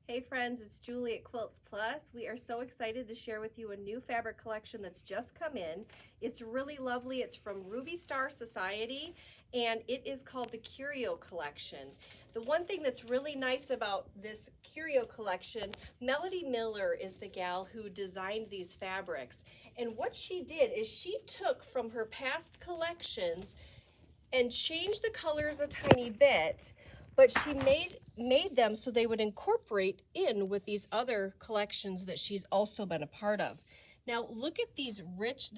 Hey friends, it's Julie at Quilts Plus. We are so excited to share with you a new fabric collection that's just come in. It's really lovely. It's from Ruby Star Society and it is called the Curio collection. The one thing that's really nice about this Curio collection, Melody Miller is the gal who designed these fabrics. And what she did is she took from her past collections and changed the colors a tiny bit, but she made them so they would incorporate in with these other collections that she's also been a part of. Now look at this rich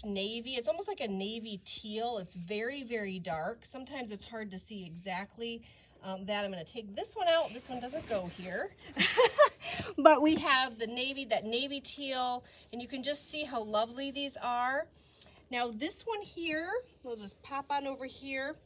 navy. It's almost like a navy teal. It's very, very dark. Sometimes it's hard to see exactly that. I'm going to take this one out. This one doesn't go here. But we have that navy teal, and you can just see how lovely these are. Now this one here, we'll just pop on over here.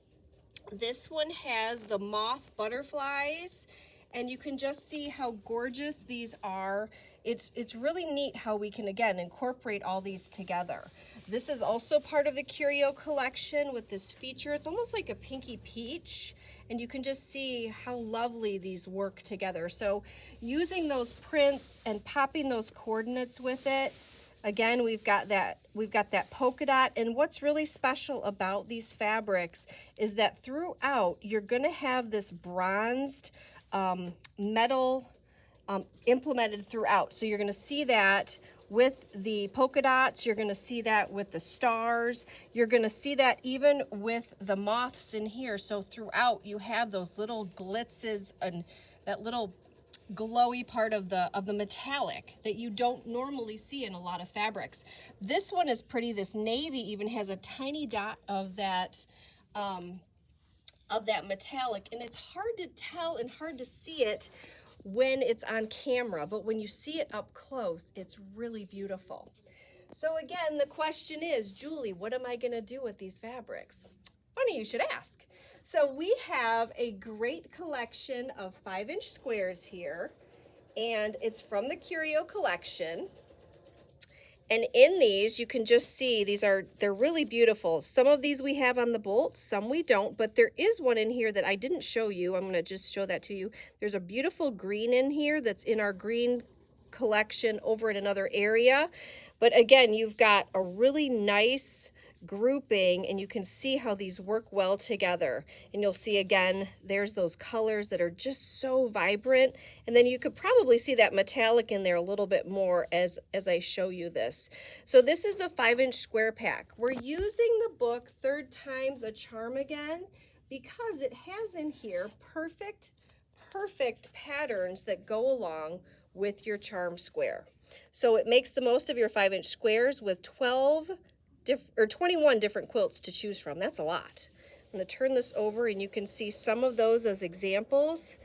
This one has the moth butterflies, and you can just see how gorgeous these are. It's really neat how we can, again, incorporate all these together. This is also part of the Curio collection with this feature. It's almost like a pinky peach, and you can just see how lovely these work together. So using those prints and popping those coordinates with it, again, we've got that polka dot, and what's really special about these fabrics is that throughout you're going to have this bronzed metal implemented throughout. So you're going to see that with the polka dots, you're going to see that with the stars, you're going to see that even with the moths in here. So throughout you have those little glitzes and that little glowy part of the metallic that you don't normally see in a lot of fabrics. This one is pretty. This navy even has a tiny dot of that metallic, and it's hard to tell and hard to see it when it's on camera, but when you see it up close, it's really beautiful. So again, the question is, Julie, what am I going to do with these fabrics? Funny you should ask. So we have a great collection of 5-inch squares here, and it's from the Curio collection. And in these, you can just see they're really beautiful. Some of these we have on the bolts, some we don't, but there is one in here that I didn't show you. I'm going to just show that to you. There's a beautiful green in here that's in our green collection over in another area. But again, you've got a really nice grouping, and you can see how these work well together. And you'll see again, there's those colors that are just so vibrant, and then you could probably see that metallic in there a little bit more as I show you this. So this is the 5-inch square pack. We're using the book Third Time's a Charm again because it has in here perfect patterns that go along with your charm square. So it makes the most of your 5-inch squares with 21 different quilts to choose from. That's a lot. I'm going to turn this over, and you can see some of those as examples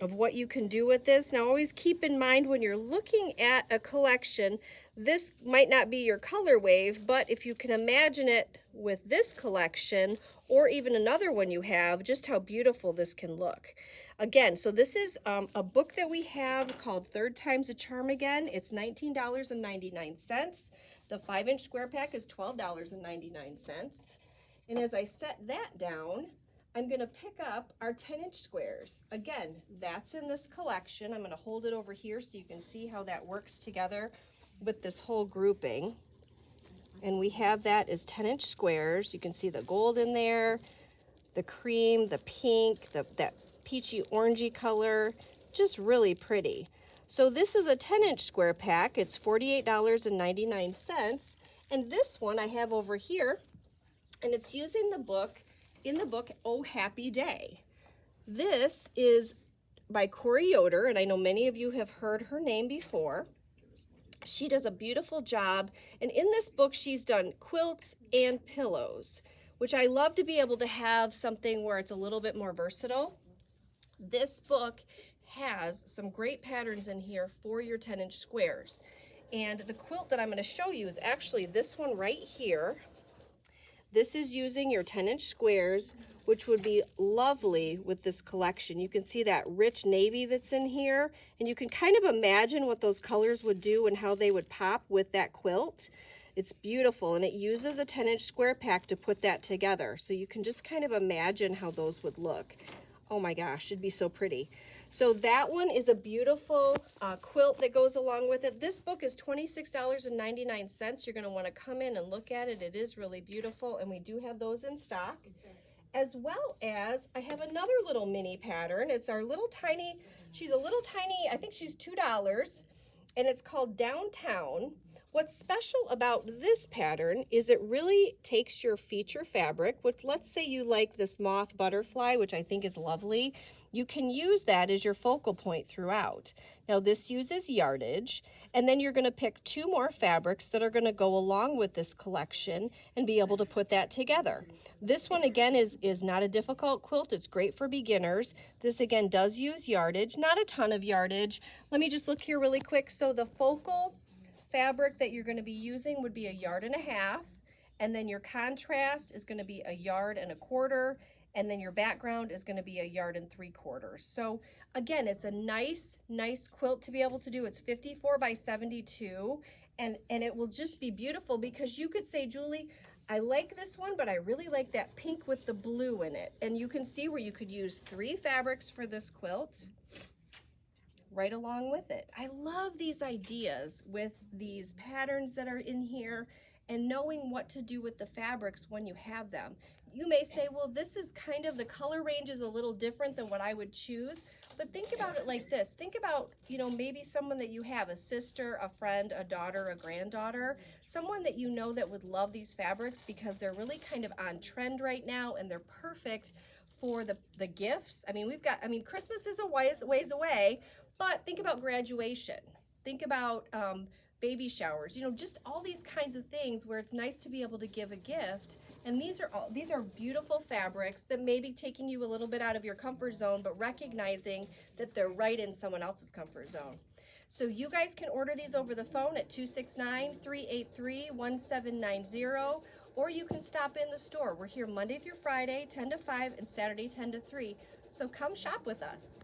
of what you can do with this. Now always keep in mind when you're looking at a collection, this might not be your color wave, but if you can imagine it with this collection or even another one you have, just how beautiful this can look. Again, so this is a book that we have called Third Time's a Charm again. It's $19.99. The 5-inch square pack is $12.99. And as I set that down, I'm going to pick up our 10-inch squares. Again, that's in this collection. I'm going to hold it over here so you can see how that works together with this whole grouping. And we have that as 10-inch squares. You can see the gold in there, the cream, the pink, that peachy orangey color, just really pretty. So this is a 10-inch square pack. It's $48.99. And this one I have over here, and it's using the book, Oh Happy Day. This is by Curio, and I know many of you have heard her name before. She does a beautiful job, and in this book she's done quilts and pillows, which I love to be able to have something where it's a little bit more versatile. This book has some great patterns in here for your 10-inch squares. And the quilt that I'm going to show you is actually this one right here. This is using your 10-inch squares, which would be lovely with this collection. You can see that rich navy that's in here, and you can kind of imagine what those colors would do and how they would pop with that quilt. It's beautiful, and it uses a 10-inch square pack to put that together. So you can just kind of imagine how those would look. Oh my gosh, it'd be so pretty. So that one is a beautiful quilt that goes along with it. This book is $26.99. You're going to want to come in and look at it. It is really beautiful, and we do have those in stock. As well as I have another little mini pattern. It's our little tiny, she's a little tiny, I think she's $2, and it's called Downtown. What's special about this pattern is it really takes your feature fabric, which let's say you like this moth butterfly, which I think is lovely. You can use that as your focal point throughout. Now this uses yardage, and then you're going to pick 2 more fabrics that are going to go along with this collection and be able to put that together. This one again is not a difficult quilt. It's great for beginners. This again does use yardage, not a ton of yardage. Let me just look here really quick. So the focal fabric that you're going to be using would be 1.5 yards, and then your contrast is going to be 1.25 yards, and then your background is going to be 1.75 yards. So again, it's a nice quilt to be able to do. It's 54 by 72, and it will just be beautiful because you could say, Julie, I like this one, but I really like that pink with the blue in it. And you can see where you could use 3 fabrics for this quilt right along with it. I love these ideas with these patterns that are in here and knowing what to do with the fabrics when you have them. You may say, well, this is kind of, the color range is a little different than what I would choose, but think about it like this. Think about, you know, maybe someone that you have, a sister, a friend, a daughter, a granddaughter, someone that you know that would love these fabrics because they're really kind of on trend right now and they're perfect for the gifts. I mean, Christmas is a ways away, but think about graduation. Think about baby showers. You know, just all these kinds of things where it's nice to be able to give a gift. And these are beautiful fabrics that may be taking you a little bit out of your comfort zone, but recognizing that they're right in someone else's comfort zone. So you guys can order these over the phone at 269-383-1790, or you can stop in the store. We're here Monday through Friday, 10 to 5, and Saturday, 10 to 3. So come shop with us.